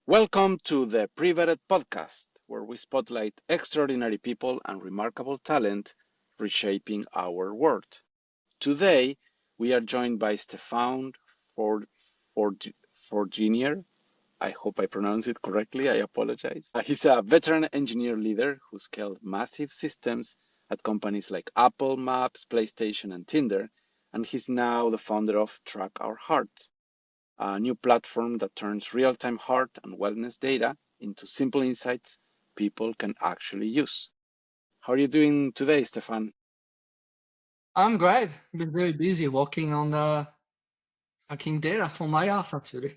Welcome to the Preventative podcast, where we spotlight extraordinary people and remarkable talent reshaping our world. Today, we are joined by Stephane Fourdrinier. I hope I pronounce it correctly. I apologize. He's a veteran engineer leader who scaled massive systems at companies like Apple, Maps, PlayStation, and Tinder, and he's now the founder of Track Our Heart, a new platform that turns real-time heart and wellness data into simple insights people can actually use. How are you doing today, Stefan? I'm great. Been very busy working on tracking data for my app actually.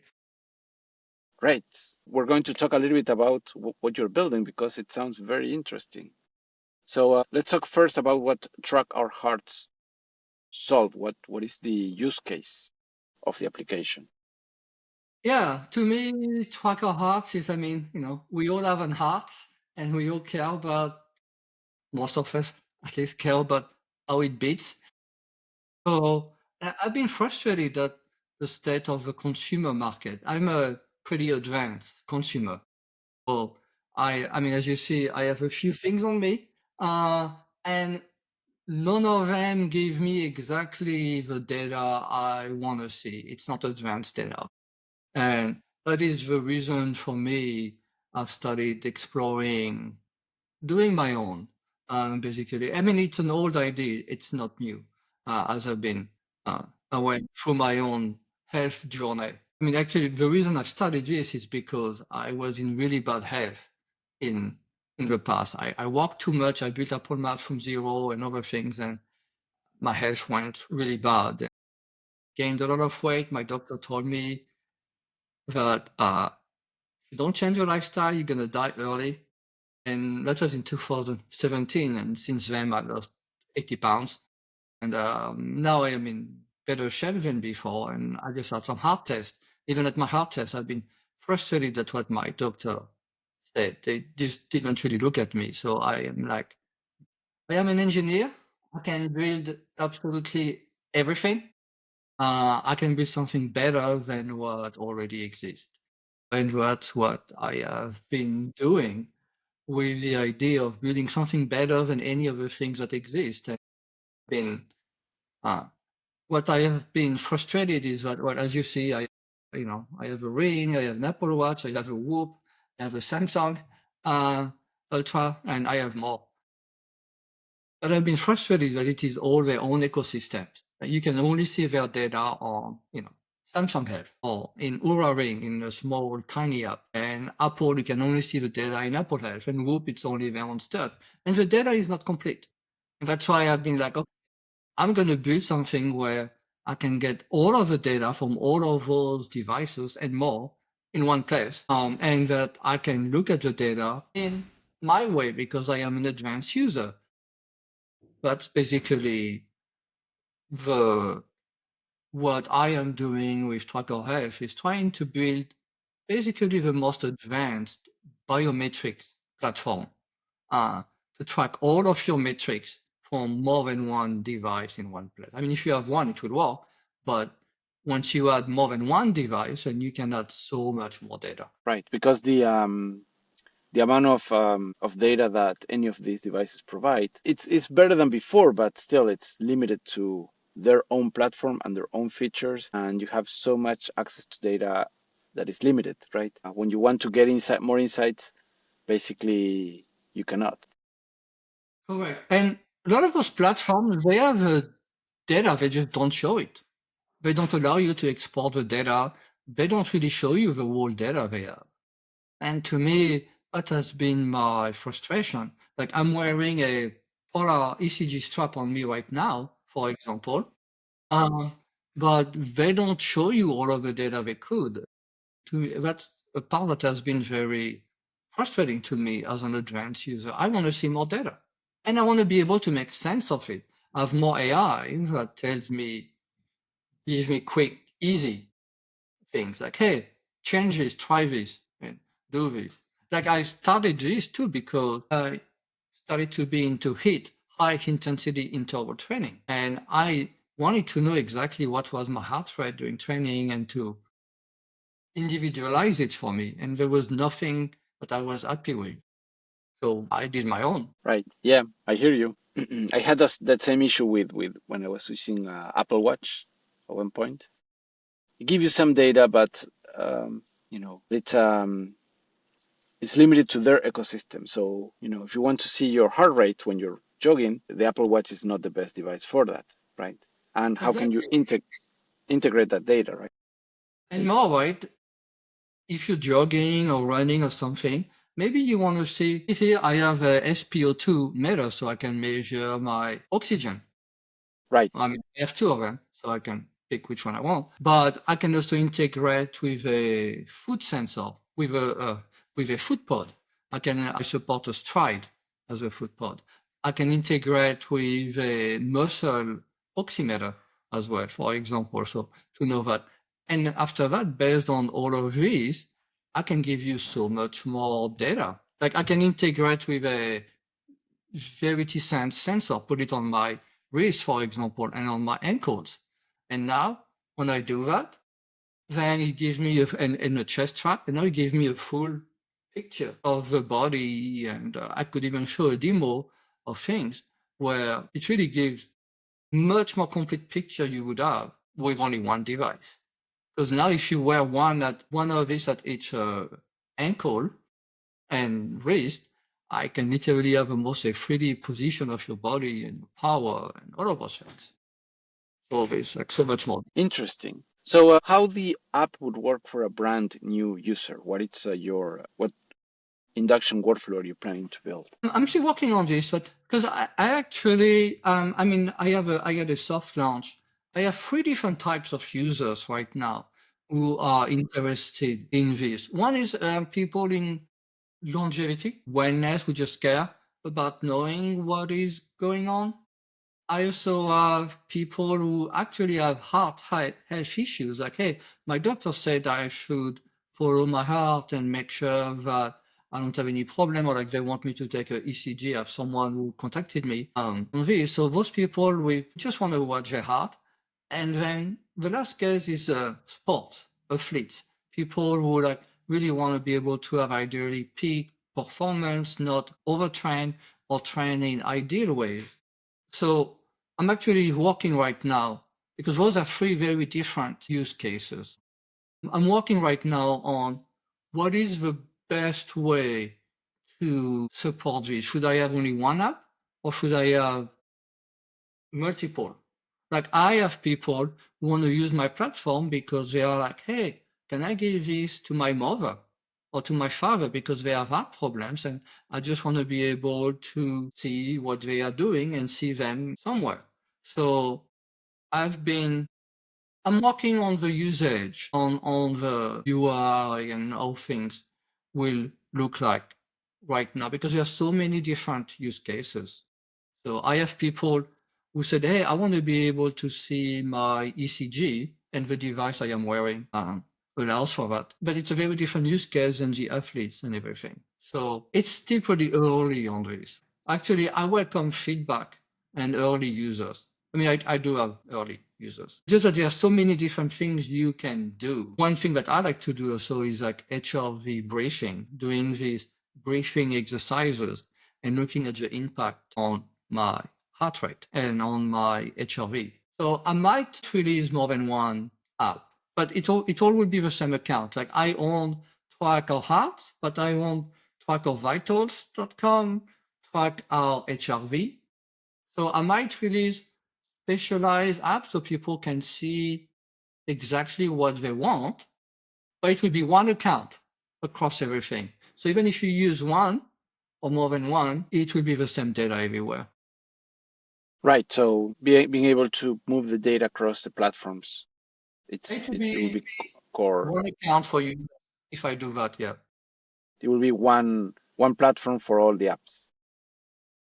Great. We're going to talk a little bit about what you're building because it sounds very interesting. So let's talk first about what Track Our Hearts solve. What is the use case of the application? Yeah, to me, track our hearts is, we all have an heart and we all care about, most of us at least care about how it beats. So I've been frustrated at the state of the consumer market. I'm a pretty advanced consumer. So as you see, I have a few things on me. And none of them give me exactly the data I want to see. It's not advanced data. And that is the reason for me I started exploring, doing my own, basically. I mean, it's an old idea. It's not new, as I've been, I went through my own health journey. I mean, actually, the reason I started this is because I was in really bad health in in the past. I walked too much. I built up Maps from zero and other things, and my health went really bad. Gained a lot of weight. My doctor told me that if you don't change your lifestyle, you're gonna die early. And that was in 2017, and since then I lost 80 pounds. And now I am in better shape than before. And I just had some heart test. Even at my heart test, I've been frustrated at what my doctor said. They just didn't really look at me. So I am like, I am an engineer. I can build absolutely everything. I can build something better than what already exists. And that's what I have been doing with the idea of building something better than any of the things that exist. And been uh, what I have been frustrated is that, well, as you see, I have a Ring, I have an Apple Watch, I have a Whoop, I have a Samsung uh, Ultra, and I have more. But I've been frustrated that it is all their own ecosystems. That you can only see their data on, Samsung Health or in Oura Ring in a small, tiny app. And Apple, you can only see the data in Apple Health. And Whoop, it's only their own stuff. And the data is not complete. And that's why I've been like, okay, I'm going to build something where I can get all of the data from all of those devices and more in one place. And that I can look at the data in my way because I am an advanced user. That's basically the what I am doing with Tracker Health is trying to build basically the most advanced biometrics platform uh, to track all of your metrics from more than one device in one place. I mean, if you have one, it will work, but once you add more than one device, then you can add so much more data. Right, because the amount of data that any of these devices provide, it's better than before, but still it's limited to their own platform and their own features, and you have so much access to data that is limited, right? When you want to get more insights, basically you cannot. Correct. And a lot of those platforms, they have data, they just don't show it. They don't allow you to export the data. They don't really show you the whole data they have. And to me, that has been my frustration. Like I'm wearing a Polar ECG strap on me right now, for example, uh, but they don't show you all of the data they could. To me, that's a part that has been very frustrating to me as an advanced user. I want to see more data, and I want to be able to make sense of it. I have more AI that tells me, gives me quick, easy things like, hey, change this, try this, and do this. Like I started this too because I started to be into high intensity interval training. And I wanted to know exactly what was my heart rate during training and to individualize it for me, and there was nothing that I was happy with. So I did my own. Right. Yeah, I hear you. I had that same issue with when I was using Apple Watch at one point. It gives you some data, but you know, it's limited to their ecosystem. So, you know, if you want to see your heart rate when you're jogging, the Apple Watch is not the best device for that, right? And how can you Exactly. integrate that data, right? And more, right? If you're jogging or running or something, maybe you want to see if here I have a SpO2 meter so I can measure my oxygen. Right. I mean, I have two of them, so I can pick which one I want. But I can also integrate with a foot sensor, with a foot pod. I support a stride as a foot pod. I can integrate with a muscle oximeter as well, for example. So to know that. And after that, based on all of these, I can give you so much more data. Like I can integrate with a Verity Sense sensor, put it on my wrist, for example, and on my ankles. And now, when I do that, then it gives me in a chest strap, and now it gives me a full picture of the body, and I could even show a demo of things where it really gives much more complete picture you would have with only one device. Because now, if you wear one of these at each ankle, and wrist, I can literally have almost a 3D position of your body and power and all of those things. So there's like so much more. Interesting. So, how the app would work for a brand new user? What induction workflow are you planning to build? I'm still working on this, but because I actually, I had a soft launch. I have three different types of users right now who are interested in this. One is people in longevity, wellness, who just care about knowing what is going on. I also have people who actually have health issues. Like, hey, my doctor said I should follow my heart and make sure that I don't have any problem, or like they want me to take a ECG. I have someone who contacted me on this. So those people we just want to watch their heart. And then the last case is sports, athletes, people who like really want to be able to have ideally peak performance, not overtrain or train in ideal ways. So I'm actually working right now because those are three very different use cases. I'm working right now on what is the best way to support this. Should I have only one app or should I have multiple? Like I have people who want to use my platform because they are like, hey, can I give this to my mother or to my father because they have heart problems and I just want to be able to see what they are doing and see them somewhere. So I'm working on the usage, on the UI and how things will look like right now because there are so many different use cases. So I have people who said, hey, I want to be able to see my ECG and the device I am wearing allows for that. But it's a very different use case than the athletes and everything. So it's still pretty early on this. Actually, I welcome feedback and early users. I mean, I do have early users. Just that there are so many different things you can do. One thing that I like to do also is like HRV briefing, doing these briefing exercises and looking at the impact on my heart rate and on my HRV. So I might release more than one app, but it all will be the same account. Like I own Track Our Heart, but I own trackourvitals.com, Track Our HRV. So I might release specialized apps so people can see exactly what they want, but it will be one account across everything. So even if you use one or more than one, it will be the same data everywhere. Right. So being able to move the data across the platforms, It will it will be be core. one account for you if I do that, yeah. It will be one platform for all the apps.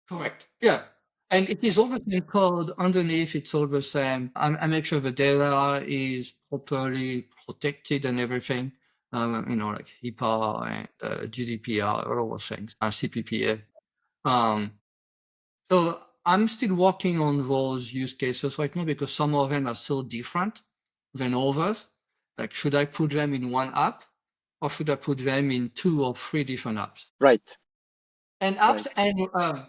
Correct. Yeah. And it is all the same code underneath, it's all the same. I make sure the data is properly protected and everything. Like HIPAA and GDPR, all those things, CPPA. So I'm still working on those use cases right now because some of them are so different than others. Like, should I put them in one app or should I put them in 2 or 3 different apps? Right. And apps, and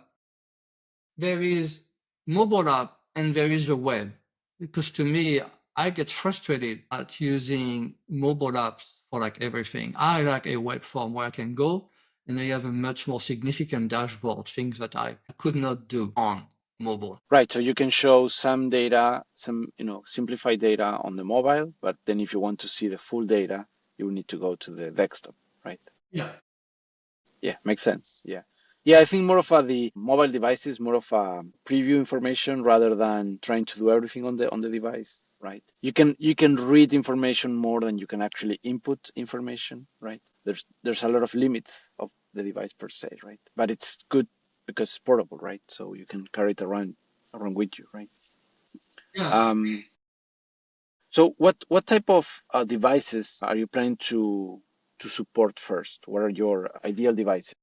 there is mobile app and there is the web. Because to me, I get frustrated at using mobile apps for like everything. I like a web form where I can go and I have a much more significant dashboard, things that I could not do on mobile. Right. So you can show some data, some, simplified data on the mobile, but then if you want to see the full data, you will need to go to the desktop, right? Yeah. Yeah, makes sense. Yeah. Yeah, I think more of the mobile devices, more of a preview information rather than trying to do everything on the device, right? You can read information more than you can actually input information, right? There's a lot of limits of the device per se, right? But it's good because it's portable, right? So you can carry it around with you, right? Yeah. So what type of devices are you planning to support first? What are your ideal devices?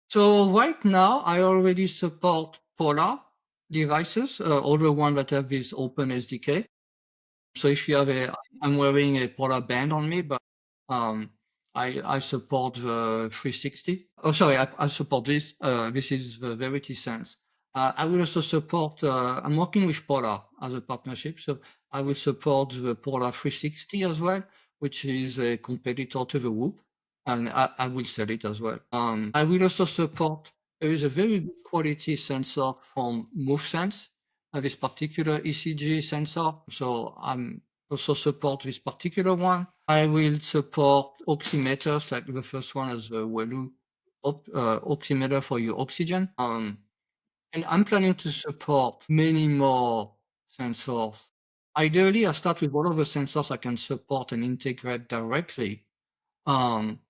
So right now, I already support Polar devices, all the ones that have this open SDK. So if you have I'm wearing a Polar band on me, but um, I support the 360. Oh, sorry, I support this. This is the Verity Sense. I will also support. I'm working with Polar as a partnership, so I will support the Polar 360 as well, which is a competitor to the Whoop, and I will sell it as well. I will also support. There is a very good quality sensor from MoveSense, this particular ECG sensor. So I'm also support this particular one. I will support oximeters, like the first one is the Wearable oximeter for your oxygen. And I'm planning to support many more sensors. Ideally, I start with all of the sensors I can support and integrate directly. Um,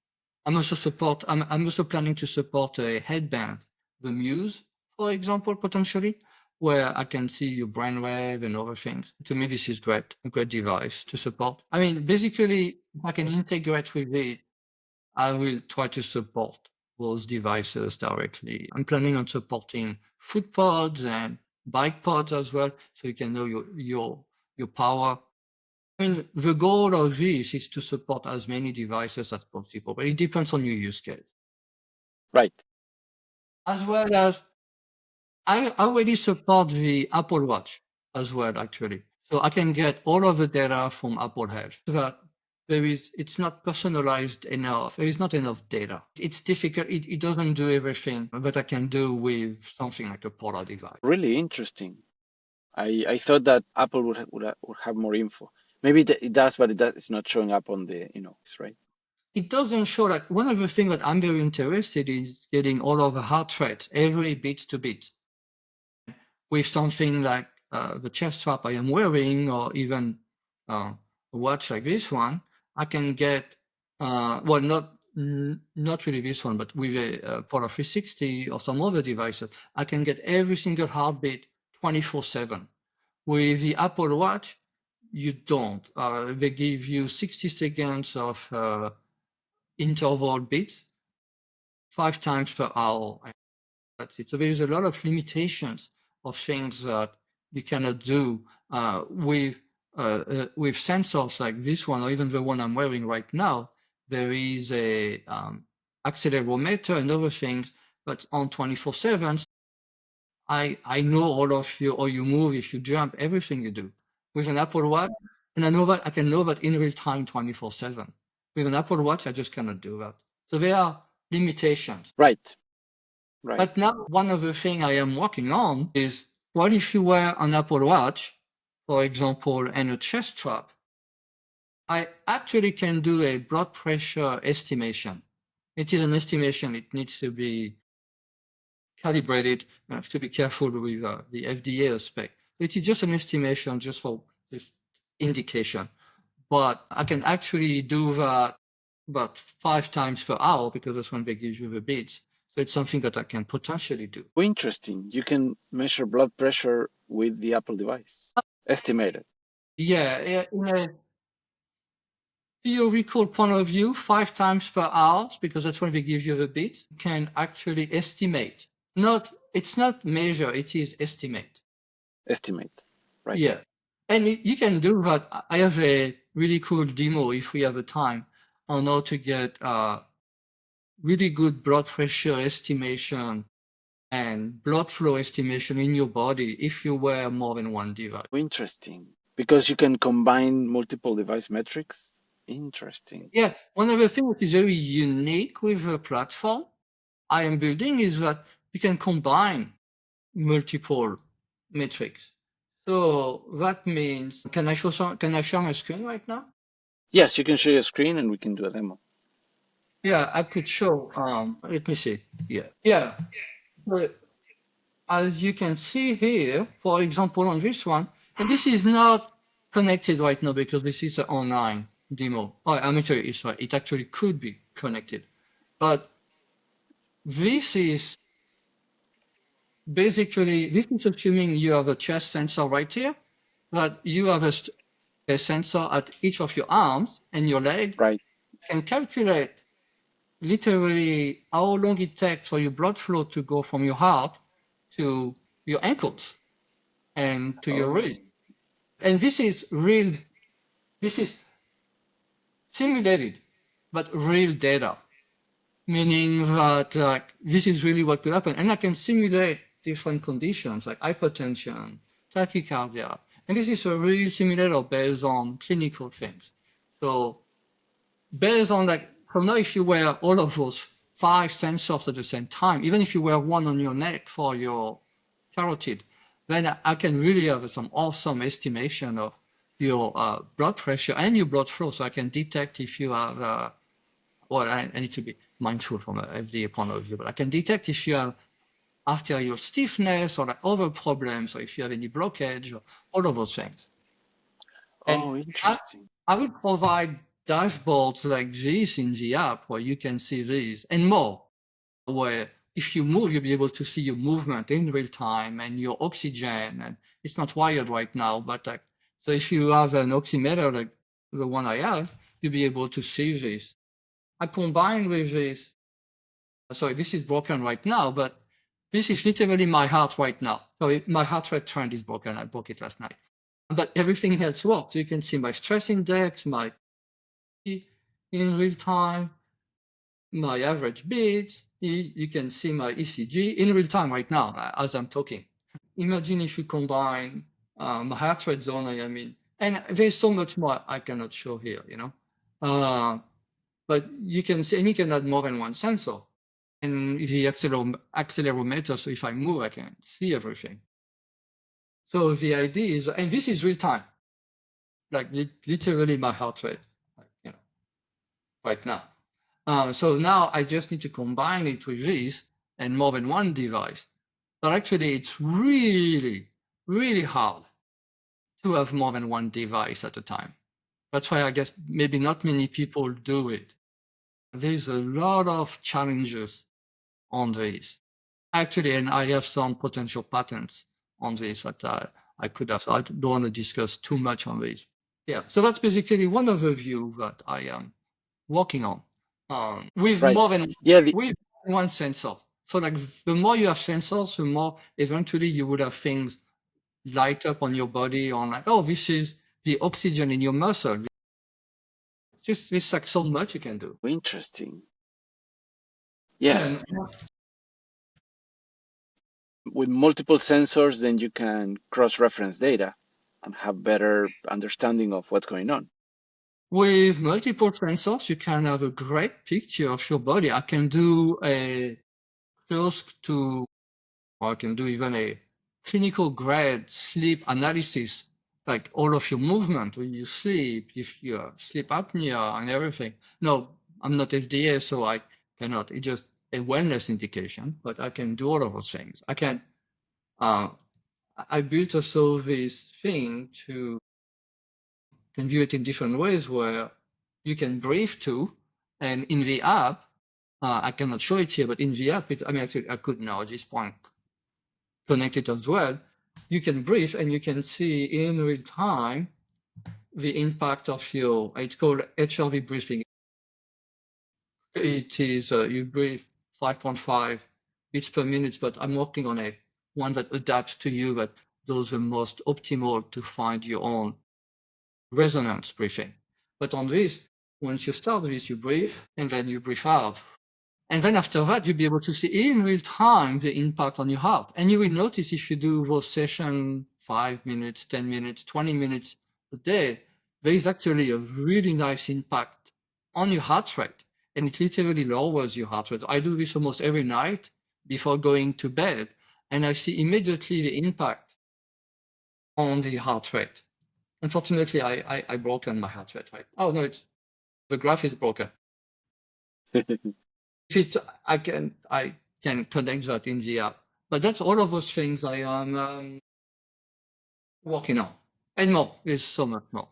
I'm also planning to support a headband, the Muse, for example, potentially, where I can see your brainwave and other things. To me, this is great, a great device to support. I mean, basically, if I can integrate with it, I will try to support those devices directly. I'm planning on supporting foot pods and bike pods as well, so you can know your power. I mean, the goal of this is to support as many devices as possible, but it depends on your use case. Right. As well as, I already support the Apple Watch as well, actually. So I can get all of the data from Apple Health. But it's not personalized enough. There is not enough data. It's difficult. It doesn't do everything that I can do with something like a Polar device. Really interesting. I thought that Apple would have more info. Maybe it does, but it's not showing up on the, it's right. It doesn't show, like, one of the things that I'm very interested in is getting all of the heart rate, every beat to beat. With something like the chest strap I am wearing, or even a watch like this one, I can get, well, not really this one, but with a Polar 360 or some other devices, I can get every single heartbeat 24/7. With the Apple Watch, you don't. They give you 60 seconds of interval beats, 5 times per hour. That's it. So there's a lot of limitations of things that you cannot do with sensors like this one, or even the one I'm wearing right now. There is a accelerometer and other things, but on 24/7, I know all of you, or you move, if you jump, everything you do. With an Apple Watch, and I can know that in real time 24/7. With an Apple Watch, I just cannot do that. So there are limitations. Right. Right. But now one of the things I am working on is, what if you wear an Apple Watch, for example, and a chest strap? I actually can do a blood pressure estimation. It is an estimation. It needs to be calibrated. You have to be careful with the FDA aspect. It is just an estimation, just for this indication. But I can actually do that about 5 times per hour, because that's when they give you the beats. So it's something that I can potentially do. Oh, interesting. You can measure blood pressure with the Apple device. Estimated. Yeah, in a theoretical point of view, 5 times per hour, because that's when they give you the beats, can actually estimate. It's not measure, it is estimate. Estimate. Right. Yeah. And you can do that. I have a really cool demo if we have the time on how to get really good blood pressure estimation and blood flow estimation in your body if you wear more than one device. Interesting. Because you can combine multiple device metrics. Interesting. Yeah, one of the things that is very unique with the platform I am building is that you can combine multiple metrics. So that means, can I share my screen right now? Yes, you can share your screen and we can do a demo. Yeah, I could show, let me see. Yeah. But as you can see here, for example, on this one, and this is not connected right now because this is an online demo. Oh, I'm actually, sorry, it actually could be connected. But this is basically, this is assuming you have a chest sensor right here, but you have a sensor at each of your arms and your leg. Right. Can calculate literally how long it takes for your blood flow to go from your heart to your ankles and to your wrist. And this is real, this is simulated, but real data, meaning that this is really what could happen. And I can simulate different conditions like hypertension, tachycardia. And this is a real simulator based on clinical things. So based on like, from now, if you wear all of those 5 sensors at the same time, even if you wear one on your neck for your carotid, then I can really have some awesome estimation of your blood pressure and your blood flow. So I can detect if you have, well, I need to be mindful from an FDA point of view, but I can detect if you have arterial stiffness or like other problems, or if you have any blockage, or all of those things. And Oh, interesting. I will provide dashboards like this in the app where you can see these and more, where if you move, you'll be able to see your movement in real time and your oxygen. And it's not wired right now, but like, so if you have an oximeter like the one I have, you'll be able to see this. I combine with this. Sorry, this is broken right now, but this is literally my heart right now. Sorry, my heart rate trend is broken. I broke it last night. But everything else works. You can see my stress index, my in real time, my average beats. You can see my ECG in real time right now as I'm talking. Imagine if you combine my heart rate zone, I mean, and there's so much more I cannot show here, you know. But you can see, and you can add more than one sensor. And the accelerometer, so if I move, I can see everything. So the idea is, and this is real time, like literally my heart rate, like, you know, right now. So now I just need to combine it with this and more than one device. But actually, it's really, really hard to have more than one device at a time. That's why I guess maybe not many people do it. There's a lot of challenges on this. Actually, and I have some potential patents on this that I could have. So I don't want to discuss too much on this. Yeah, so that's basically one overview that I am working on with Right. more than Yeah. with one sensor. So like the more you have sensors, the more eventually you would have things light up on your body on like, oh, this is the oxygen in your muscle. Just it's like so much you can do. Interesting. Yeah. And With multiple sensors, then you can cross-reference data and have better understanding of what's going on. with multiple sensors, you can have a great picture of your body. I can do a close to, or I can do even a clinical grade sleep analysis, like all of your movement when you sleep, if you have sleep apnea and everything. No, I'm not FDA, so I cannot. It's just a wellness indication, but I can do all of those things. I can, I built also this thing to can view it in different ways where you can breathe too. And in the app, I cannot show it here, but in the app, I mean, actually, I could now at this point connect it as well. You can breathe and you can see in real time the impact of your, it's called HRV breathing. It is, you breathe 5.5 beats per minute, but I'm working on a one that adapts to you, that those are most optimal to find your own resonance breathing. But on this, once you start this, you breathe and then you breathe out. And then after that, you'll be able to see in real time the impact on your heart. And you will notice if you do those sessions 5 minutes, 10 minutes, 20 minutes a day, there is actually a really nice impact on your heart rate. And it literally lowers your heart rate. I do this almost every night before going to bed. And I see immediately the impact on the heart rate. Unfortunately, I broken my heart rate, right? Oh, no, the graph is broken. If it, I can connect that in the app. But that's all of those things I am working on. And more, there's so much more.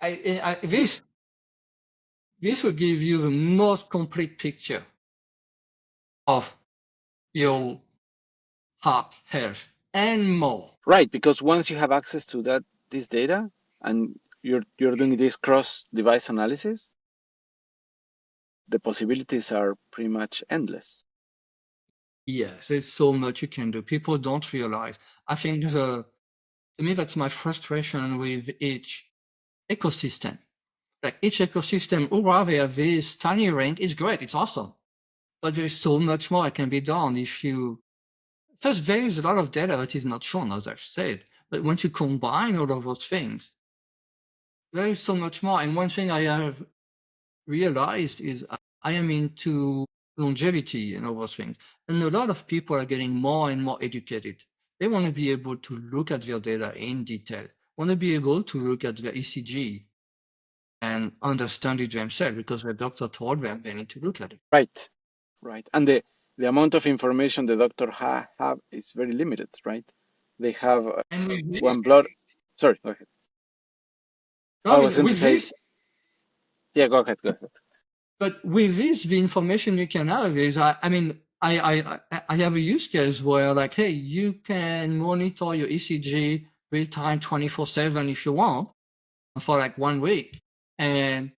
This will give you the most complete picture of your heart health and more. Right, because once you have access to this data and you're doing this cross-device analysis, the possibilities are pretty much endless. Yes, there's so much you can do. People don't realize. I think to me, that's my frustration with each ecosystem. Like each ecosystem, hurrah, they have this tiny ring. It's great. It's awesome. But there's so much more that can be done if you, first, there is a lot of data that is not shown, as I've said. But once you combine all of those things, there is so much more. And one thing I have realized is I am into longevity and all those things. And a lot of people are getting more and more educated. They want to be able to look at their data in detail, want to be able to look at their ECG and understand it themselves because their doctor told them they need to look at it. Right, right. And the amount of information the doctor have is very limited, right? They have And with this, one blood. Sorry, go ahead. no, I I was mean, going to with say, this, yeah, go ahead, go ahead. but with this, the information you can have is, I mean, I have a use case where like, hey, you can monitor your ECG real time 24/7 if you want for like 1 week. And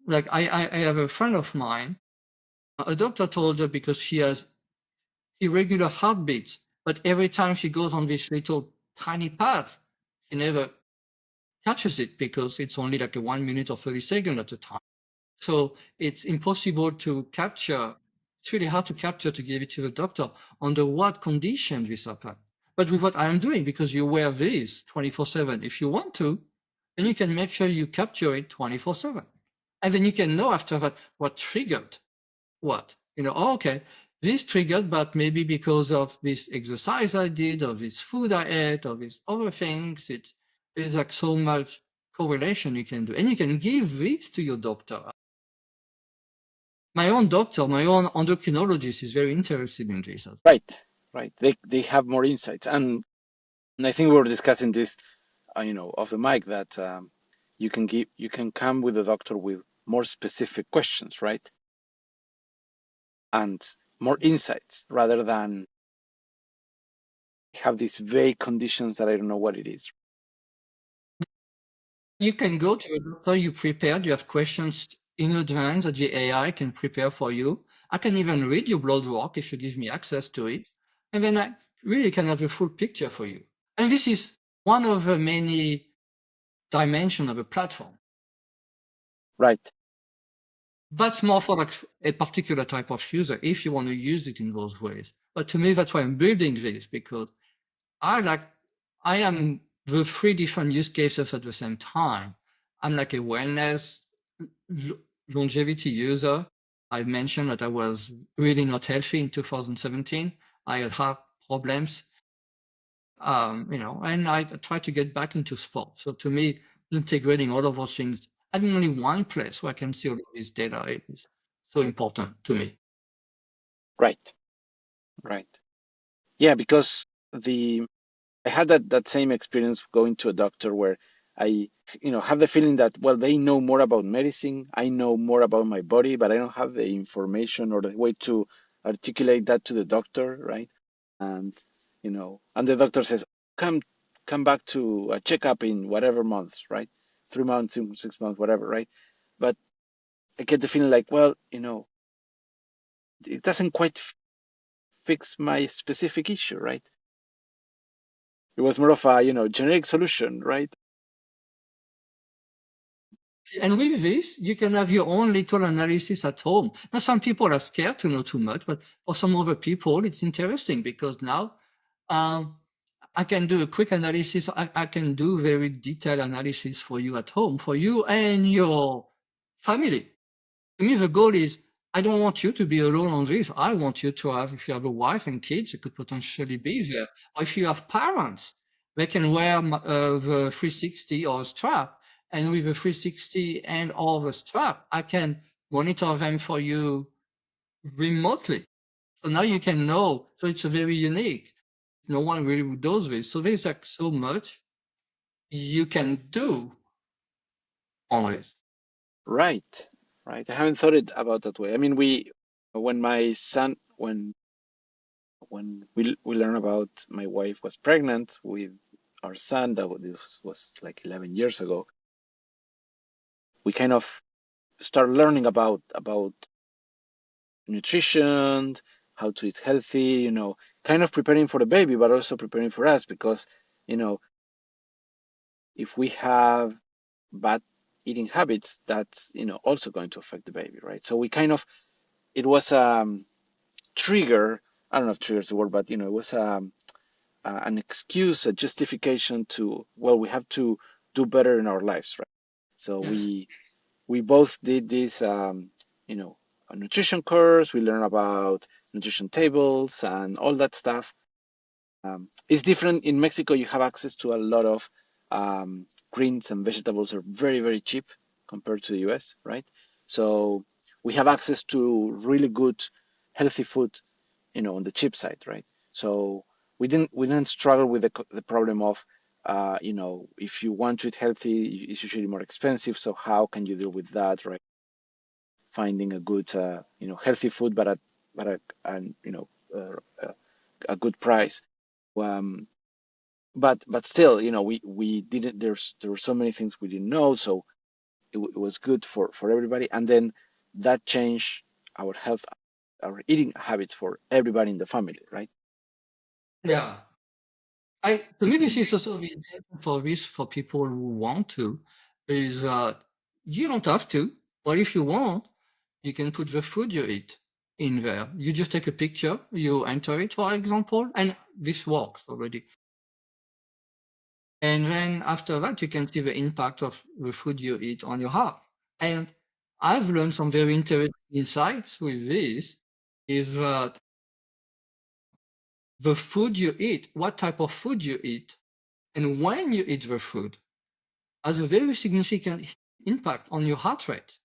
like, I have a friend of mine, a doctor told her because she has irregular heartbeats, but every time she goes on this little tiny path, she never catches it because it's only like a 1 minute or 30 seconds at a time. So it's impossible to capture. It's really hard to capture to give it to the doctor under what conditions this happen. But with what I am doing, because you wear this 24/7, if you want to, then you can make sure you capture it 24/7. And then you can know after that what triggered what. Oh, okay, this triggered, but maybe because of this exercise I did, or this food I ate, or these other things. There's like so much correlation you can do. And you can give this to your doctor. My own doctor, my own endocrinologist is very interested in this. Right, right. They have more insights, and I think we were discussing this, off the mic that you can come with the doctor with more specific questions, right, and more insights rather than have these vague conditions that I don't know what it is. You can go to a doctor you prepared, you have questions in advance that the AI can prepare for you. I can even read your blood work if you give me access to it. And then I really can have a full picture for you. And this is one of the many dimensions of a platform. Right. That's more for like a particular type of user if you want to use it in those ways. But to me, that's why I'm building this, because I am the 3 different use cases at the same time. I'm like a wellness longevity user. I mentioned that I was really not healthy in 2017. I had heart problems, and I tried to get back into sport. So to me, integrating all of those things, having only one place where I can see all of this data is so important to me. Right. Right. Yeah, because I had that same experience going to a doctor where I, have the feeling that, well, they know more about medicine. I know more about my body, but I don't have the information or the way to articulate that to the doctor, right? And, and the doctor says, come, come back to a checkup in whatever months, right? 3 months, 6 months, whatever, right? But I get the feeling like, well, it doesn't quite fix my specific issue, right? It was more of a, generic solution, right? And with this, you can have your own little analysis at home. Now, some people are scared to know too much, but for some other people, it's interesting because now um, I can do a quick analysis. I can do very detailed analysis for you at home, for you and your family. To me, the goal is I don't want you to be alone on this. I want you to have, if you have a wife and kids, you could potentially be there. Or if you have parents, they can wear the 360 or strap. And with the 360 and or the strap, I can monitor them for you remotely. So now you can know. So it's very unique. No one really does this. So there's like so much you can do on this. Right, right. I haven't thought it about that way. I mean, when my son, when we learned about my wife was pregnant with our son, this was like 11 years ago, we kind of start learning about nutrition, how to eat healthy, kind of preparing for the baby, but also preparing for us because, you know, if we have bad eating habits, that's, also going to affect the baby, right? So we kind of, it was trigger. I don't know if trigger is the word, but it was an excuse, a justification to, well, we have to do better in our lives, right? So Yes. we both did this, a nutrition course. We learned about nutrition tables and all that stuff. It's different in Mexico. You have access to a lot of greens and vegetables are very, very cheap compared to the US, right? So we have access to really good, healthy food, on the cheap side, right? So we didn't struggle with the problem of, if you want to eat healthy, it's usually more expensive. So how can you deal with that, right? Finding a good, healthy food, but a good price. Um, but still, we didn't. There were so many things we didn't know, so it was good for everybody. And then that changed our health, our eating habits for everybody in the family, right? Yeah. To me, this is also the intent for this for people who want to, is you don't have to, but if you want, you can put the food you eat in there. You just take a picture, you enter it, for example, and this works already. And then after that, you can see the impact of the food you eat on your heart. And I've learned some very interesting insights with this, is that the food you eat, what type of food you eat, and when you eat the food has a very significant impact on your heart rate,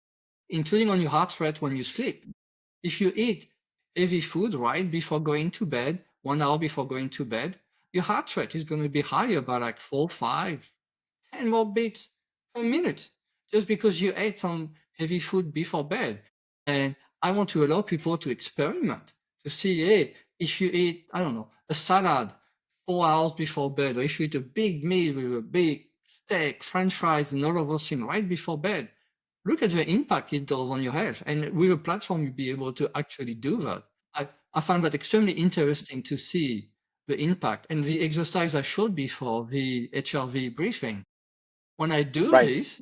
including on your heart rate when you sleep. If you eat heavy food right before going to bed, 1 hour before going to bed, your heart rate is going to be higher by like 4, 5, 10 more beats per minute just because you ate some heavy food before bed. And I want to allow people to experiment to see, hey, if you eat, I don't know, a salad 4 hours before bed, or if you eat a big meal with a big steak, French fries, and all of those things right before bed, look at the impact it does on your health. And with a platform, you'll be able to actually do that. I found that extremely interesting to see the impact. And the exercise I showed before, the HRV breathing, when I do Right. this,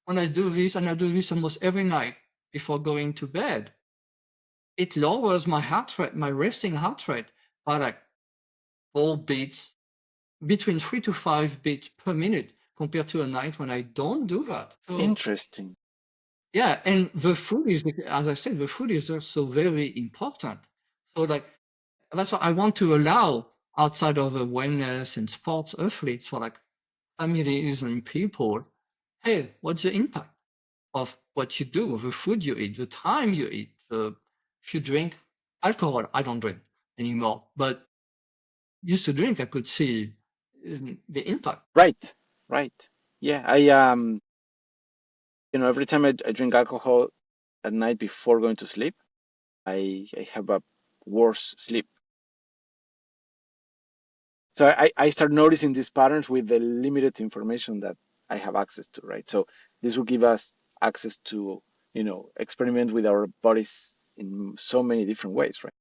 and I do this almost every night before going to bed, it lowers my heart rate, my resting heart rate by like 4 beats, between 3 to 5 beats per minute compared to a night when I don't do that. So Interesting. yeah, and the food is, as I said, the food is also very important. So like that's what I want to allow outside of the wellness and sports athletes for like families and people. Hey, what's the impact of what you do, the food you eat, the time you eat, if you drink alcohol? I don't drink anymore, but used to drink, I could see the impact. Right. Right. Yeah. Every time I drink alcohol at night before going to sleep, I have a worse sleep. So I start noticing these patterns with the limited information that I have access to, right? So this will give us access to, experiment with our bodies in so many different ways, right?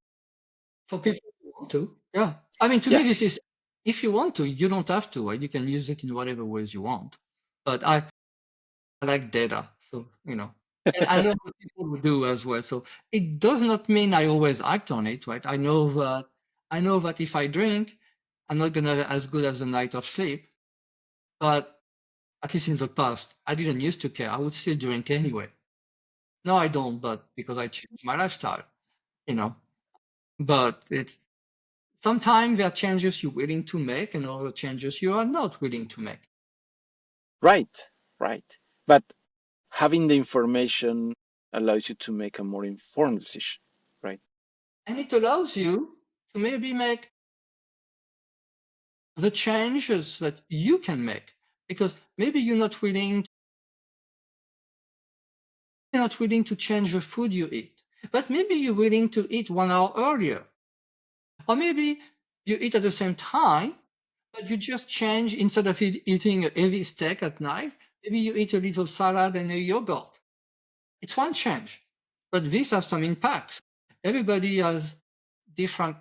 For people who want to, yeah. I mean, to me, this Yes. is, if you want to, you don't have to, right? You can use it in whatever ways you want. But I like data, so and I know what people will do as well. So it does not mean I always act on it, right? I know that if I drink, I'm not gonna have as good as a night of sleep. But at least in the past, I didn't used to care. I would still drink anyway. No, I don't, but because I changed my lifestyle, you know. But it's sometimes there are changes you're willing to make and other changes you are not willing to make. Right, right. But having the information allows you to make a more informed decision, right? And it allows you to maybe make the changes that you can make. Because maybe you're not willing to change the food you eat. But maybe you're willing to eat 1 hour earlier. Or maybe you eat at the same time, but you just change instead of eating a heavy steak at night, maybe you eat a little salad and a yogurt. It's one change, but these have some impacts. Everybody has different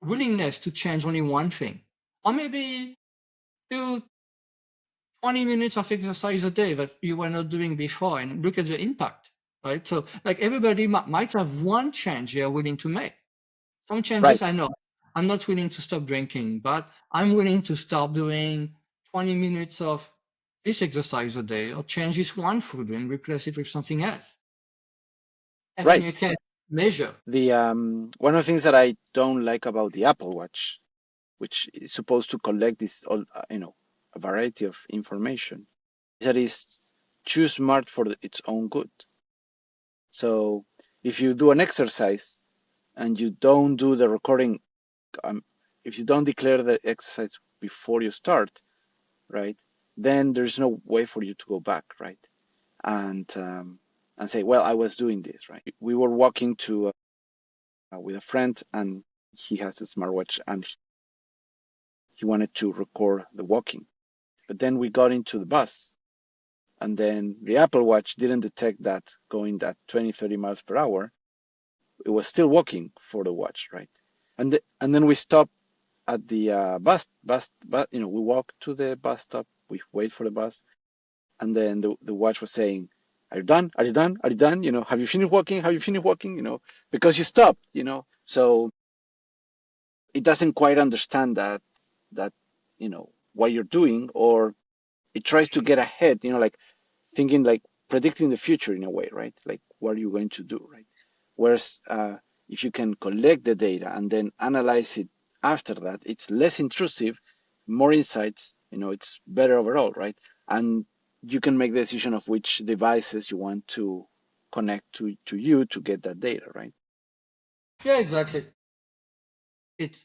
willingness to change only one thing. Or maybe do 20 minutes of exercise a day that you were not doing before and look at the impact, right? So like everybody might have one change they're willing to make. Some changes I Right, know. I'm not willing to stop drinking, but I'm willing to start doing 20 minutes of this exercise a day or change this one food and replace it with something else. And then you right. can measure. The one of the things that I don't like about the Apple Watch, which is supposed to collect this all a variety of information, is that it's too smart for its own good. So if you do an exercise and you don't do the recording, if you don't declare the exercise before you start, right, then there's no way for you to go back, right, and say, well, I was doing this, right. We were walking to with a friend, and he has a smartwatch, and he wanted to record the walking, but then we got into the bus, and then the Apple Watch didn't detect that going at 20-30 miles per hour. It was still walking for the watch, right? And then we stopped at the bus, we walk to the bus stop, we wait for the bus, and then the watch was saying, are you done, are you done, are you done, have you finished walking, have you finished walking, because you stopped, so it doesn't quite understand that what you're doing, or it tries to get ahead, like thinking, like predicting the future in a way, right? Like, what are you going to do, right? Whereas if you can collect the data and then analyze it after that, it's less intrusive, more insights, it's better overall, right? And you can make the decision of which devices you want to connect to you to get that data, right? Yeah, exactly. It's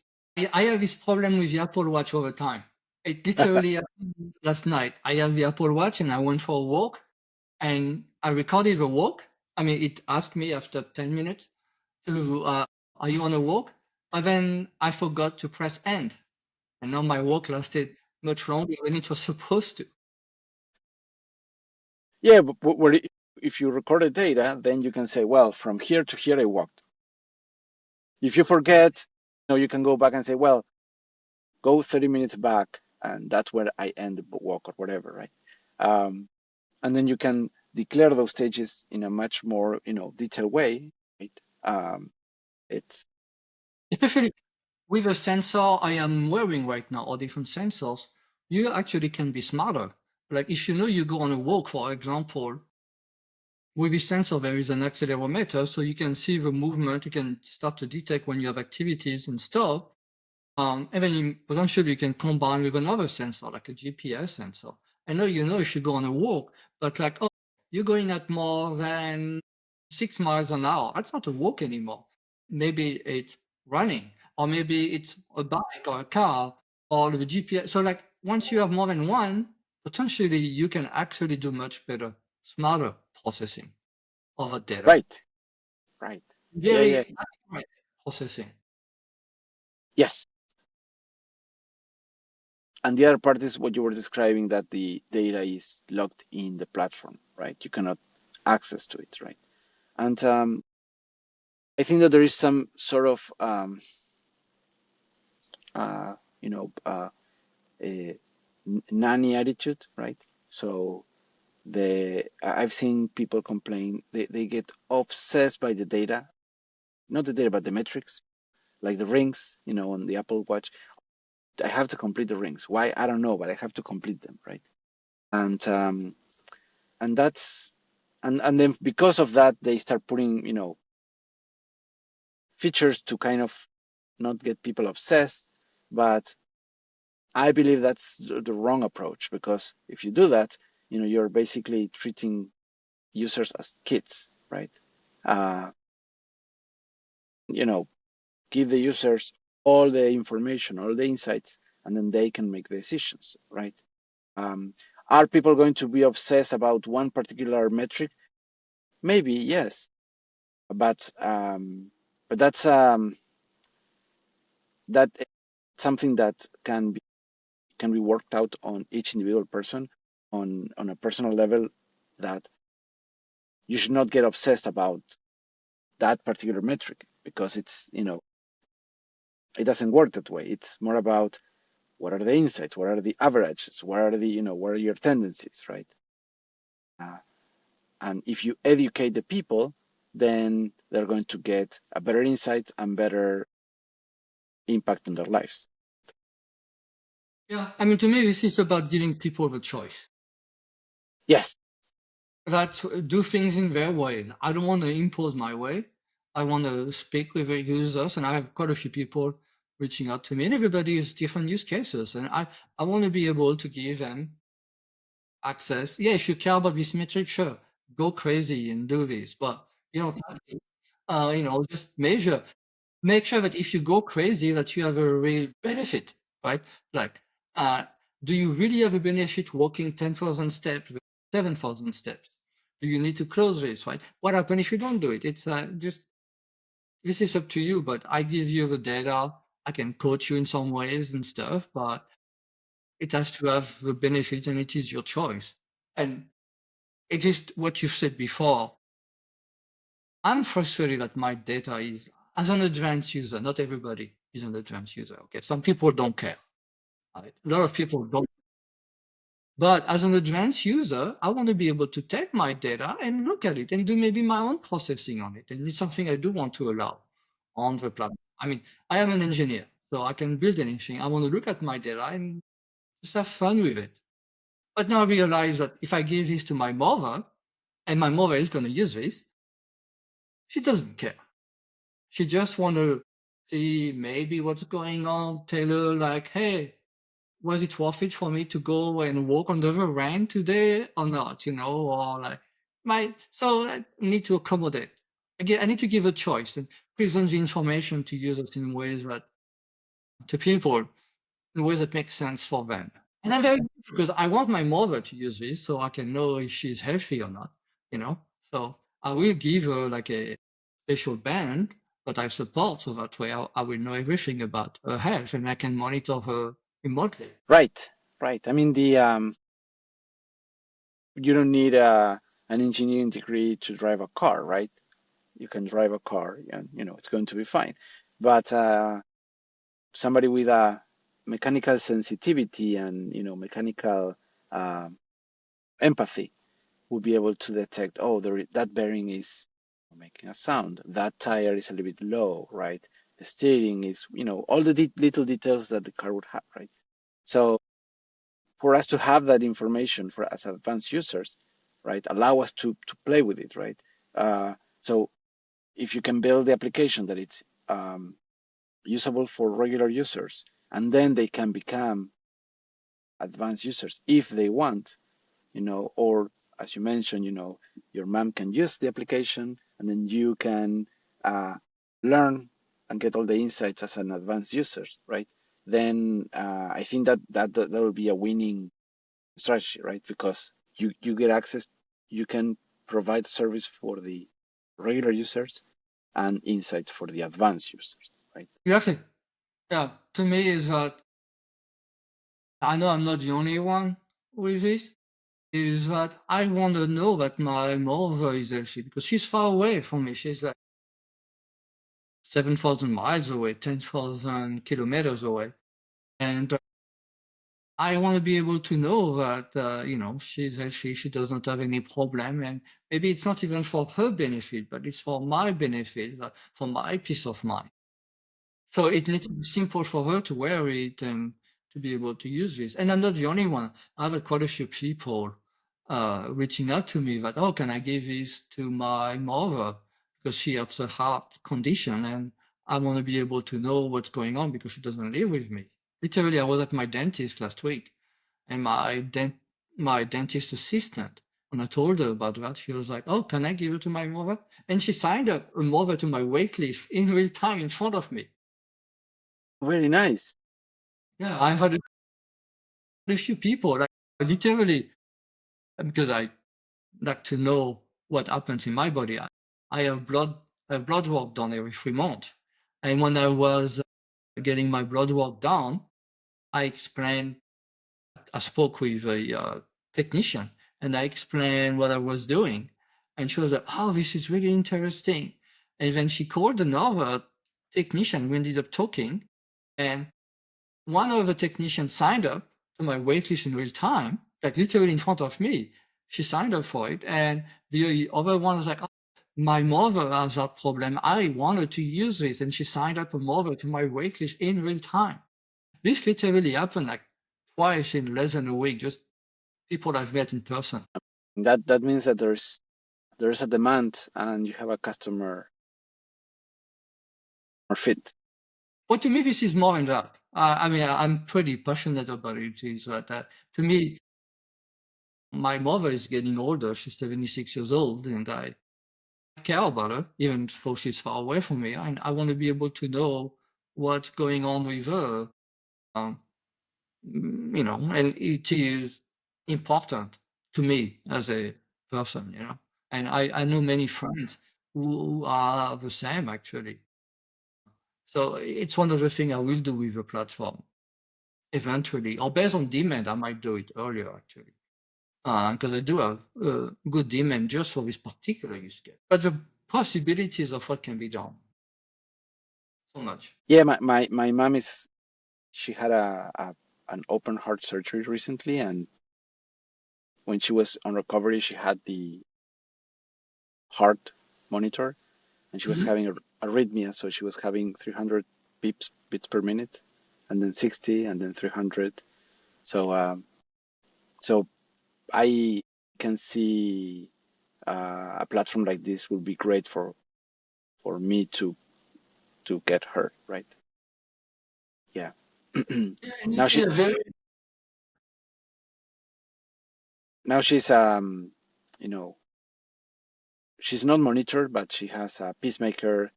I have this problem with the Apple Watch all the time. It literally happened last night. I have the Apple Watch and I went for a walk and I recorded the walk. I mean, it asked me after 10 minutes to, are you on a walk? But then I forgot to press end. And now my walk lasted much longer than it was supposed to. Yeah, but where if you record the data, then you can say, well, from here to here I walked. If you forget, you can go back and say, well, go 30 minutes back, and that's where I end the walk or whatever, right? Um, and then you can declare those stages in a much more, detailed way, right? It's Especially with a sensor I am wearing right now or different sensors, you actually can be smarter. Like if you know you go on a walk, for example, with this sensor, there is an accelerometer, so you can see the movement. You can start to detect when you have activities and stuff. And then potentially you can combine with another sensor, like a GPS sensor. I know you know if you go on a walk, but like, oh, you're going at more than 6 miles an hour. That's not a walk anymore. Maybe it's running, or maybe it's a bike or a car or the GPS. So like once you have more than one, potentially you can actually do much better, smarter processing of the data. right, right. Yeah, yeah, Very accurate processing. yes. And the other part is what you were describing, that the data is locked in the platform, right? You cannot access to it, right? And I think that there is some sort of, uh, a nanny attitude, right? So I've seen people complain they get obsessed by the data, not the data but the metrics, like the rings, on the Apple Watch. I have to complete the rings. Why? I don't know, but I have to complete them, right? And that's and then because of that they start putting features to kind of not get people obsessed. But I believe that's the wrong approach, because if you do that, you're basically treating users as kids, right? uh, you know Give the users all the information, all the insights, and then they can make decisions, right? um, are people going to be obsessed about one particular metric? Maybe yes, but that's something that can be worked out on each individual person, on a personal level, that you should not get obsessed about that particular metric, because it doesn't work that way. It's more about what are the insights, what are the averages, what are your tendencies, right? uh, and if you educate the people, then they're going to get a better insight and better impact on their lives. Yeah, I mean, to me, this is about giving people the choice. Yes. That do things in their way. I don't want to impose my way. I want to speak with the users, and I have quite a few people reaching out to me, and everybody has different use cases. And I want to be able to give them access. Yeah, if you care about this metric, sure, go crazy and do this, but you don't have to. Just measure. Make sure that if you go crazy, that you have a real benefit, right? Like, uh, do you really have a benefit walking 10,000 steps, 7,000 steps? Do you need to close this, right? What happens if you don't do it? It's just, this is up to you, but I give you the data. I can coach you in some ways and stuff, but it has to have the benefit, and it is your choice. And it is what you said before. I'm frustrated that my data is, as an advanced user, not everybody is an advanced user. Okay, some people don't care. Right? A lot of people don't. But as an advanced user, I want to be able to take my data and look at it and do maybe my own processing on it. And it's something I do want to allow on the platform. I mean, I am an engineer, so I can build anything. I want to look at my data and just have fun with it. But now I realize that if I give this to my mother, and my mother is going to use this, she doesn't care. She just want to see maybe what's going on, tell her like, hey, was it worth it for me to go and walk on the rain today or not? Or like so I need to accommodate. Again, I need to give a choice and present the information to users in ways that to people in ways that make sense for them. And I'm very because I want my mother to use this so I can know if she's healthy or not, you know. So I will give her like a special band that I support, so that way I will know everything about her health and I can monitor her remotely. Right. Right. I mean, you don't need an engineering degree to drive a car, right? You can drive a car, and it's going to be fine. But somebody with a mechanical sensitivity and mechanical uh, empathy will be able to detect, oh, that bearing is making a sound, that tire is a little bit low, right? The steering is, all the little details that the car would have, right? So for us to have that information for as advanced users, right, allow us to play with it, right? So if you can build the application that it's usable for regular users, and then they can become advanced users if they want, or as you mentioned, your mom can use the application, and then you can learn and get all the insights as an advanced user, right? Then I think that will be a winning strategy, right? Because you get access, you can provide service for the regular users and insights for the advanced users, right? Exactly. Yeah. To me is that I know I'm not the only one with this. Is that I want to know that my mother is healthy because she's far away from me. She's like 7,000 miles away, 10,000 kilometers away. And I want to be able to know that, she's healthy, she doesn't have any problem. And maybe it's not even for her benefit, but it's for my benefit, for my peace of mind. So it needs to be simple for her to wear it and to be able to use this. And I'm not the only one. I've had quite a few people reaching out to me that, oh, can I give this to my mother because she has a heart condition and I want to be able to know what's going on because she doesn't live with me. Literally, I was at my dentist last week and my dentist assistant, when I told her about that, she was like, oh, can I give it to my mother? And she signed up a mother to my wait list in real time in front of me. Very nice. Yeah, I've had a few people, like literally, because I like to know what happens in my body. I have blood work done every 3 months. And when I was getting my blood work done, I spoke with a technician and I explained what I was doing. And she was like, oh, this is really interesting. And then she called another technician. We ended up talking. And one of the technicians signed up to my waitlist in real time, like literally in front of me. She signed up for it. And the other one was like, oh, my mother has that problem. I wanted to use this. And she signed up a mother to my waitlist in real time. This literally happened like twice in less than a week, just people I've met in person. That means that there's a demand and you have a customer or fit. But to me, this is more than that. I mean, I'm pretty passionate about it. Is that to me, my mother is getting older. She's 76 years old, and I care about her, even though she's far away from me. And I want to be able to know what's going on with her. Um, and it is important to me as a person. And I know many friends who are the same actually. So it's one of the things I will do with the platform eventually, or based on demand, I might do it earlier actually. Because I do have good demand just for this particular use case. But the possibilities of what can be done, so much. Yeah, my mom she had an open heart surgery recently, and when she was on recovery, she had the heart monitor, and she was Mhm. having a arrhythmia. So she was having 300 beats per minute, and then 60, and then 300. So I can see a platform like this would be great for me to get her right. Yeah. Yeah, and now it she is a very now she's you know she's not monitored, but she has a pacemaker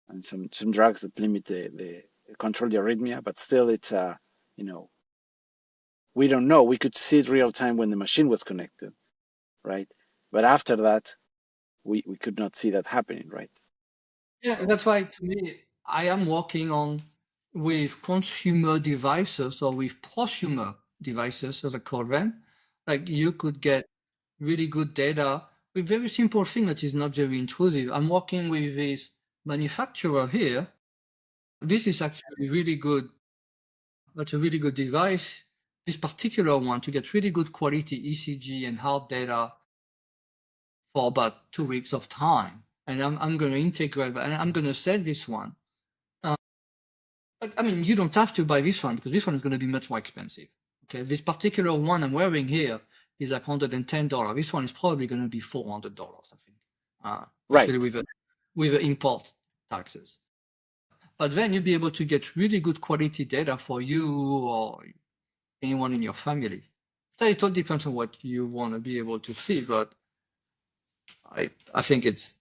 and some drugs that limit the control the arrhythmia. But still, it's you know we don't know. We could see it real time when the machine was connected, right? But after that, we could not see that happening, right? Yeah, So that's why to me, I am working on with consumer devices or with prosumer devices, as I call them. Like you could get really good data with very simple thing that is not very intrusive. I'm working with this manufacturer here. This is actually really good. That's a really good device. This particular one to get really good quality ECG and heart data for about 2 weeks of time. And I'm going to integrate that and I'm going to sell this one. But I mean, you don't have to buy this one because this one is going to be much more expensive. Okay, this particular one I'm wearing here is like $110. This one is probably going to be $400, I think, especially right, with the import taxes. But then you'll be able to get really good quality data for you or anyone in your family. So it all depends on what you want to be able to see, but I think it's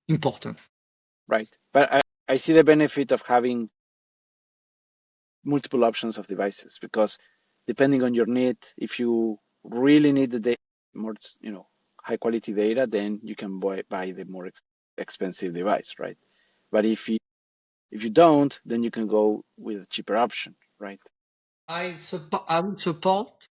important. right. But I see the benefit of having multiple options of devices because depending on your need, if you really need the more high quality data, then you can buy the more expensive device, right? But if you don't, then you can go with a cheaper option, right? I would support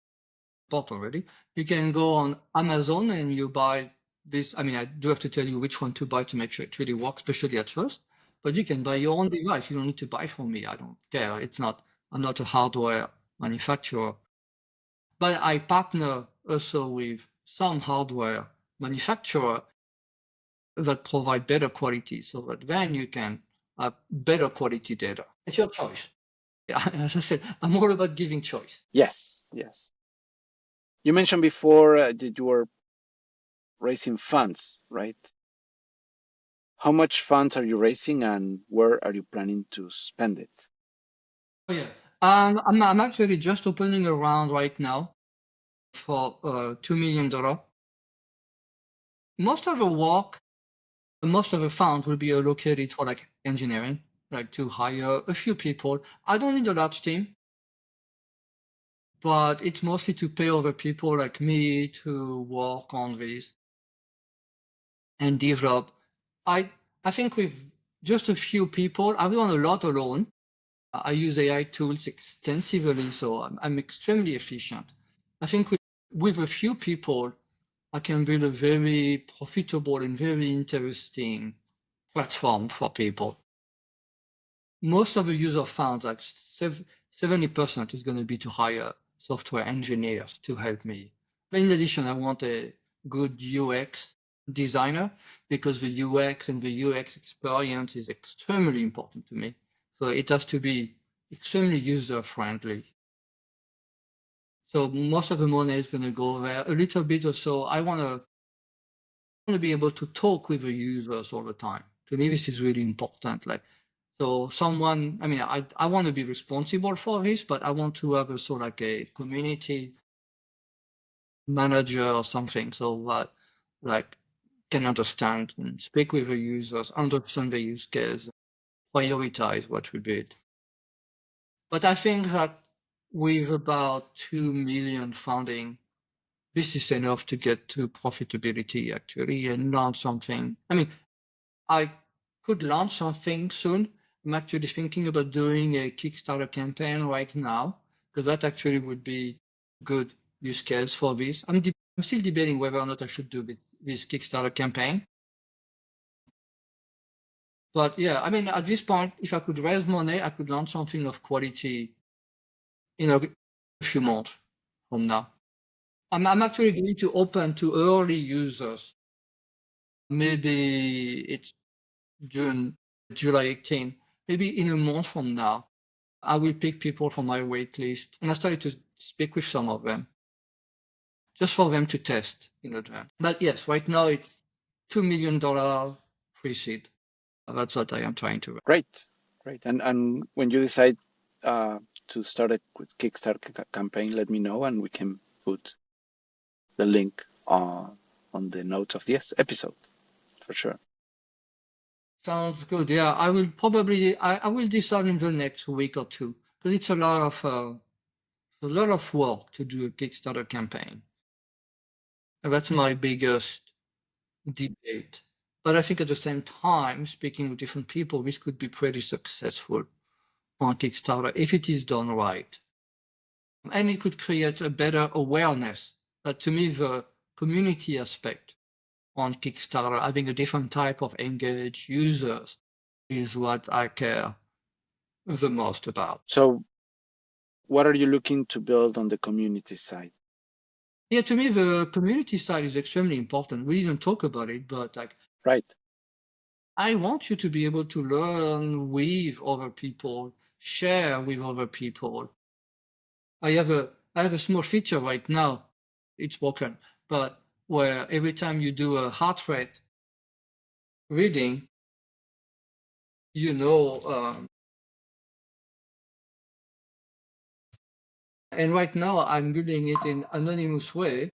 bought already. You can go on Amazon and you buy this. I mean, I do have to tell you which one to buy to make sure it really works, especially at first. But you can buy your own device. You don't need to buy from me. I don't care. I'm not a hardware manufacturer. But I partner also with some hardware manufacturer that provide better quality so that then you can have better quality data. It's your choice. Yeah, as I said, I'm all about giving choice. Yes, yes. You mentioned before that you were raising funds, right? How much funds are you raising and where are you planning to spend it? Oh, yeah. I'm actually just opening a round right now for $2 million. Most of the work, most of the funds will be allocated for like engineering, like to hire a few people. I don't need a large team, but it's mostly to pay other people like me to work on this and develop. I I think with just a few people, I've done a lot alone. I use AI tools extensively, so I'm extremely efficient. I think with a few people, I can build a very profitable and very interesting platform for people. Most of the user found like 70% is going to be to hire software engineers to help me. But in addition, I want a good UX designer because the UX and the UX experience is extremely important to me. So it has to be extremely user friendly. So most of the money is going to go there. A little bit or so, I want to be able to talk with the users all the time. To me, this is really important. Like, so someone, I mean, I want to be responsible for this, but I want to have also like a community manager or something. So that like can understand and speak with the users, understand the use case, prioritize what we build. But I think that with about 2 million funding, this is enough to get to profitability actually and launch something. I mean, I could launch something soon. I'm actually thinking about doing a Kickstarter campaign right now because that actually would be good use case for this. I'm still debating whether or not I should do this Kickstarter campaign. But yeah, I mean, at this point, if I could raise money, I could launch something of quality in a few months from now. I'm actually going to open to early users. Maybe it's June, July 18, maybe in a month from now. I will pick people from my wait list and I started to speak with some of them just for them to test in advance. But yes, right now it's $2 million pre-seed. That's what I am trying to. Great, great. And when you decide to start a Kickstarter campaign, let me know and we can put the link on the notes of this episode for sure. Sounds good. Yeah, I will probably I will decide in the next week or two because it's a lot of work to do a Kickstarter campaign. And that's my biggest debate. But I think at the same time, speaking with different people, this could be pretty successful on Kickstarter if it is done right. And it could create a better awareness. But to me, the community aspect on Kickstarter, having a different type of engaged users, is what I care the most about. So what are you looking to build on the community side? Yeah, to me, the community side is extremely important. We didn't talk about it, but like, Right. I want you to be able to learn with other people, share with other people. I have a small feature right now. It's broken, but where every time you do a heart rate reading, you know, and right now I'm building it in anonymous way.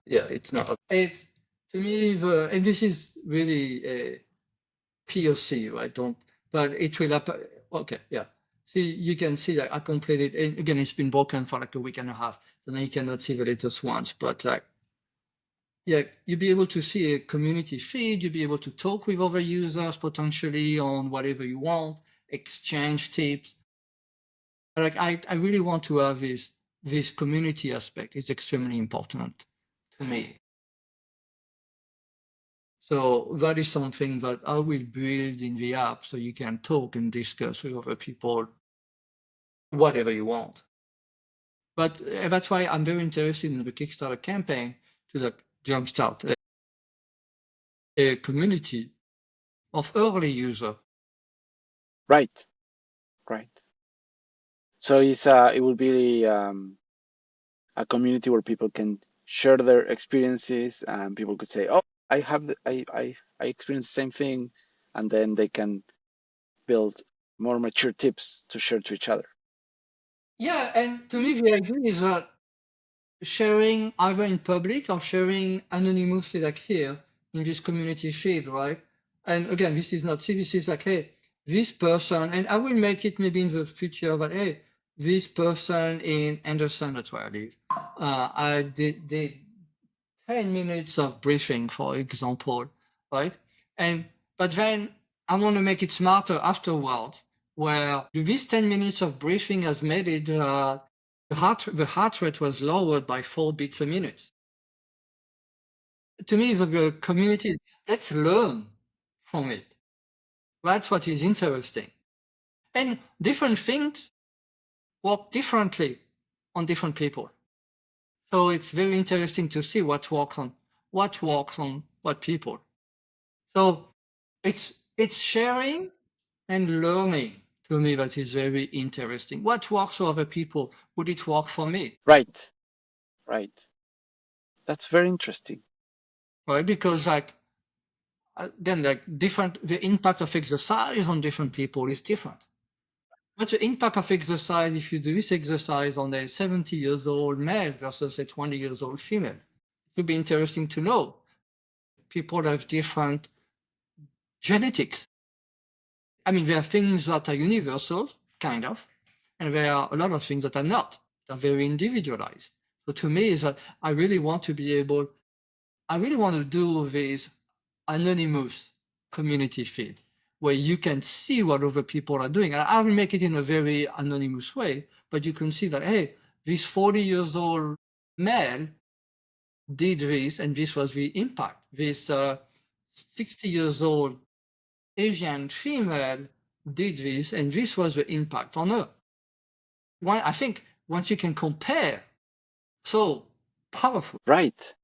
Yeah, it's not. It's to me and this is really a POC, right? But it will happen. Okay, yeah. See, you can see that I completed. And again, it's been broken for like a week and a half, so now you cannot see the latest ones. But like, yeah, you'll be able to see a community feed. You'll be able to talk with other users potentially on whatever you want, exchange tips. Like, I really want to have this community aspect. It's extremely important to me. So that is something that I will build in the app so you can talk and discuss with other people. whatever you want. But that's why I'm very interested in the Kickstarter campaign to like jumpstart a community of early users. Right, right. So it will be a community where people can share their experiences, and people could say, "Oh, I have I experienced the same thing," and then they can build more mature tips to share to each other. Yeah, and to me the idea is that sharing either in public or sharing anonymously, like here in this community feed, right? And again, this is not, see, this is like, hey, this person, and I will make it maybe in the future, but hey, this person in Anderson, that's where I live, I did 10 minutes of briefing, for example, right? And but then I want to make it smarter afterwards, where this 10 minutes of briefing has made it the heart rate was lowered by 4 beats a minute. To me, the community, let's learn from it. That's what is interesting. And different things work differently on different people. So it's very interesting to see what works on what people. So it's sharing and learning, to me, that is very interesting. What works for other people? Would it work for me? Right, right. That's very interesting. Right? Because like then like different, the impact of exercise on different people is different. What's the impact of exercise if you do this exercise on a 70 years old male versus a 20 years old female? It would be interesting to know. People have different genetics. I mean, there are things that are universal, kind of, and there are a lot of things that are not. They're very individualized. So to me, is that I really want to do this anonymous community feed where you can see what other people are doing. And I will make it in a very anonymous way, but you can see that, hey, this 40 years old male did this, and this was the impact. This 60 years old Asian female did this, and this was the impact on her. I think once you can compare, so powerful. Right,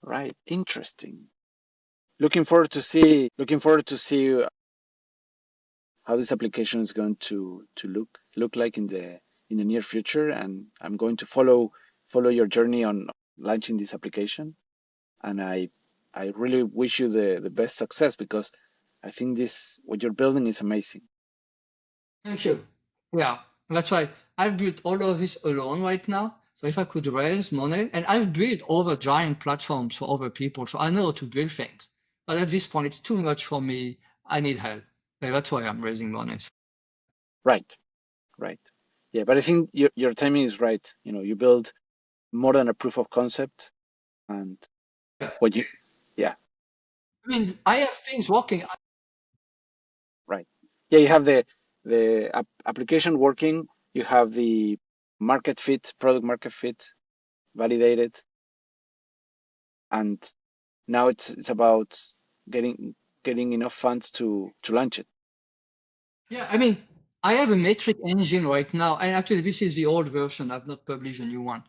right. Interesting. Looking forward to see how this application is going to look like in the near future, and I'm going to follow your journey on launching this application. And I really wish you the best success, because I think this what you're building is amazing. Thank you. Yeah, that's why I've built all of this alone right now. So if I could raise money, and I've built other giant platforms for other people, so I know how to build things. But at this point, it's too much for me. I need help. That's why I'm raising money. Right, right. Yeah, but I think your timing is right. You build more than a proof of concept, and Yeah. what you, yeah, I mean, I have things working. right. Yeah, you have the application working. You have the product market fit validated, and now it's about getting enough funds to launch it. Yeah, I mean, I have a metric engine right now, and actually, this is the old version. I've not published a new one.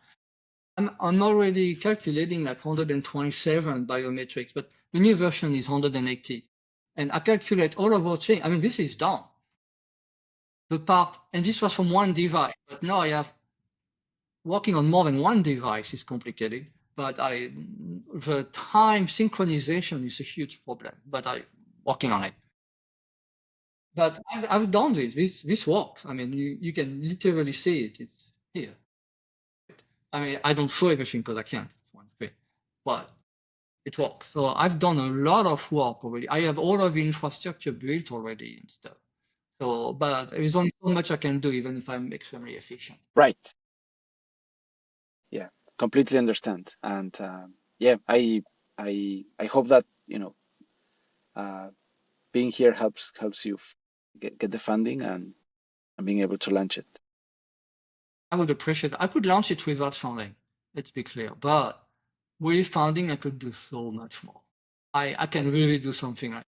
I'm already calculating like 127 biometrics, but the new version is 180. And I calculate all of those things. I mean, this is done. The part, and this was from one device, but now I have working on more than one device is complicated. But the time synchronization is a huge problem, but I'm working on it. But I've done this. This works. I mean, you can literally see it. It's here. I mean, I don't show everything because I can't. It's one screen. But it works. So I've done a lot of work already. I have all of the infrastructure built already and stuff. So, but there's only so much I can do, even if I'm extremely efficient. Right. Yeah, completely understand. And yeah, I hope that uh, being here helps you get the funding, and being able to launch it. I would appreciate it. I could launch it without funding. Let's be clear. But with funding, I could do so much more. I can really do something like.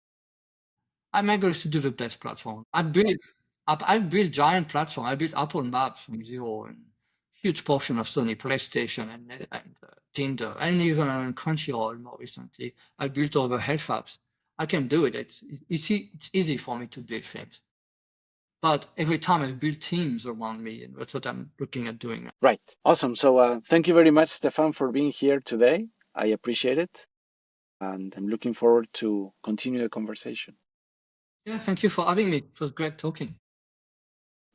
My goal is to do the best platform. I built giant platform. I built Apple Maps from zero, and huge portion of Sony PlayStation and Tinder, and even Crunchyroll more recently. I built over health apps. I can do it. It's easy for me to build things. But every time I build teams around me, and that's what I'm looking at doing now. Right. Awesome. So thank you very much, Stephane, for being here today. I appreciate it. And I'm looking forward to continue the conversation. Yeah, thank you for having me. It was great talking.